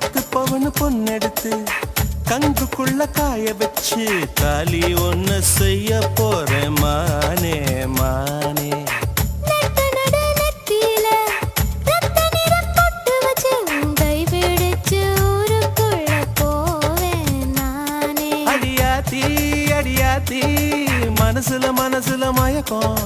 பத்து பவனு பொண்ணெடுத்து கங்குக்குள்ள காய வச்சு தாலி ஒண்ணு செய்ய போறேன் மானே மானே. அடியாத்தி அடியாத்தி மனசுல மனசுல மயக்கம்